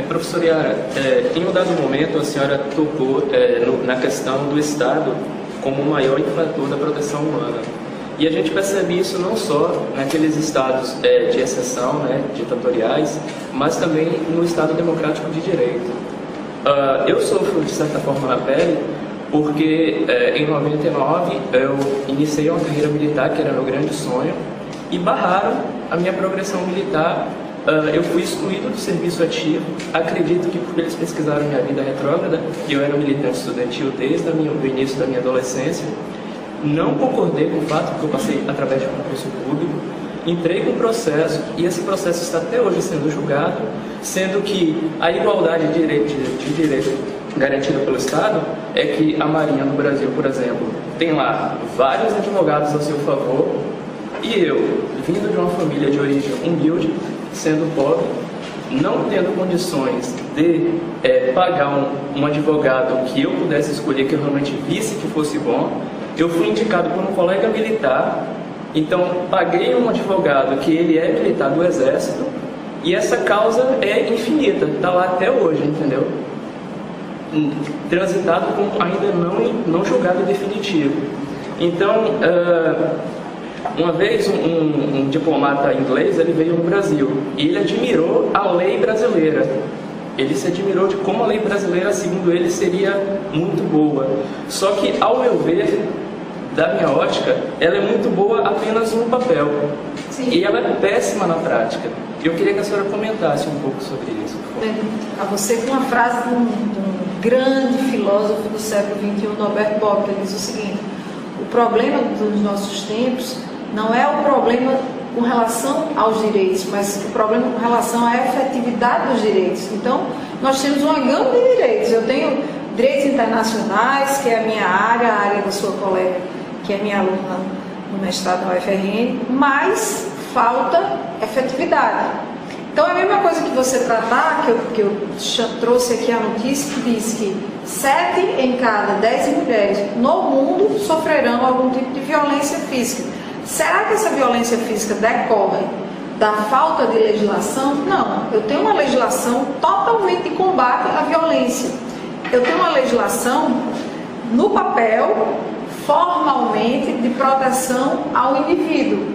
Professor Yara, em um dado momento a senhora tocou na questão do Estado como o maior infrator da proteção humana. E a gente percebe isso não só naqueles estados de exceção, ditatoriais, mas também no Estado democrático de direito. Eu sofro, de certa forma, na pele, porque em 99 eu iniciei uma carreira militar, que era meu grande sonho, e barraram a minha progressão militar. Eu fui excluído do serviço ativo. Acredito que porque eles pesquisaram minha vida retrógrada, eu era militante estudantil desde o início da minha adolescência. Não concordei com o fato, porque eu passei através de concurso público, entrei com o processo, e esse processo está até hoje sendo julgado, sendo que a igualdade de direito garantida pelo Estado é que a Marinha no Brasil, por exemplo, tem lá vários advogados a seu favor, e eu, vindo de uma família de origem humilde, sendo pobre, não tendo condições de pagar um advogado que eu pudesse escolher, que eu realmente visse que fosse bom, eu fui indicado por um colega militar, então paguei um advogado que ele é militar do Exército, e essa causa é infinita, está lá até hoje, entendeu? Transitado com ainda não julgado definitivo. Então, uma vez um diplomata inglês, ele veio no Brasil e ele admirou a lei brasileira. Ele se admirou de como a lei brasileira, segundo ele, seria muito boa. Só que, ao meu ver, da minha ótica, ela é muito boa apenas no papel. Sim. E ela é péssima na prática. Eu queria que a senhora comentasse um pouco sobre isso, por favor. A você com uma frase de um grande filósofo do século XXI, Norbert Bob, que diz o seguinte: o problema dos nossos tempos não é o problema com relação aos direitos, mas o problema com relação à efetividade dos direitos. Então, nós temos uma gama de direitos. Eu tenho direitos internacionais, que é a minha área, a área da sua colega, que é minha aluna no mestrado na UFRN, mas falta efetividade. Então, é a mesma coisa que você tratar, que eu trouxe aqui a notícia, que diz que 7 em cada 10 mulheres no mundo sofrerão algum tipo de violência física. Será que essa violência física decorre da falta de legislação? Não, eu tenho uma legislação totalmente de combate à violência. Eu tenho uma legislação no papel, formalmente, de proteção ao indivíduo,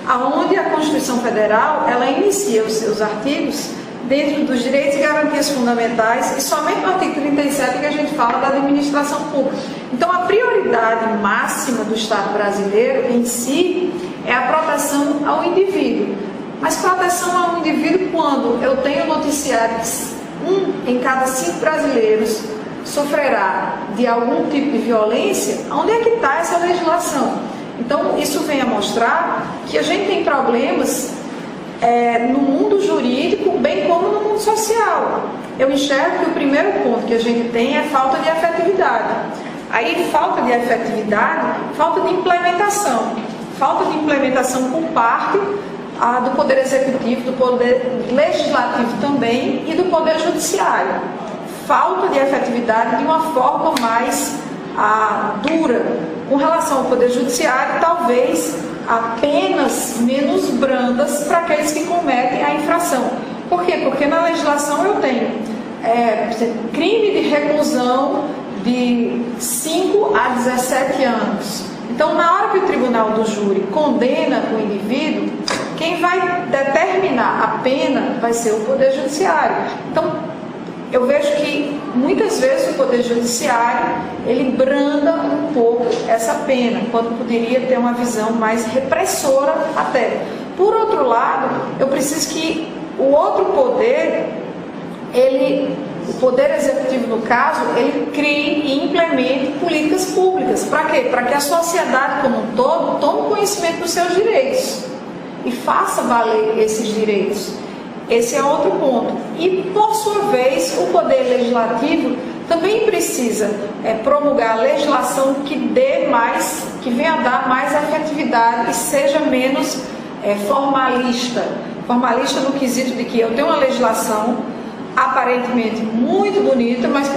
aonde a Constituição Federal, ela inicia os seus artigos dentro dos direitos e garantias fundamentais, e somente no artigo 37 que a gente fala da administração pública. Então, a prioridade máxima do Estado brasileiro em si é a proteção ao indivíduo. Mas proteção ao indivíduo quando eu tenho noticiado que 1 em cada 5 brasileiros sofrerá de algum tipo de violência, onde é que está essa legislação? Então, isso vem a mostrar que a gente tem problemas no mundo jurídico, bem como no mundo social. Eu enxergo que o primeiro ponto que a gente tem é falta de efetividade. Aí, falta de efetividade, falta de implementação. Falta de implementação por parte do Poder Executivo, do Poder Legislativo também e do Poder Judiciário. Falta de efetividade de uma forma mais dura. Com relação ao Poder Judiciário, talvez apenas menos brandas para aqueles que cometem a infração. Por quê? Porque na legislação eu tenho crime de reclusão de 5 a 17 anos. Então, na hora que o tribunal do júri condena o indivíduo, quem vai determinar a pena vai ser o Poder Judiciário. Então, eu vejo que muitas vezes o Poder Judiciário ele branda um pouco essa pena, quando poderia ter uma visão mais repressora até. Por outro lado, eu preciso que o outro poder, o Poder Executivo no caso, ele crie e implemente políticas públicas. Para quê? Para que a sociedade como um todo tome conhecimento dos seus direitos e faça valer esses direitos. Esse é outro ponto. E, por sua vez, o Poder Legislativo também precisa promulgar legislação que venha a dar mais efetividade e seja menos formalista. Formalista no quesito de que eu tenho uma legislação aparentemente muito bonita, mas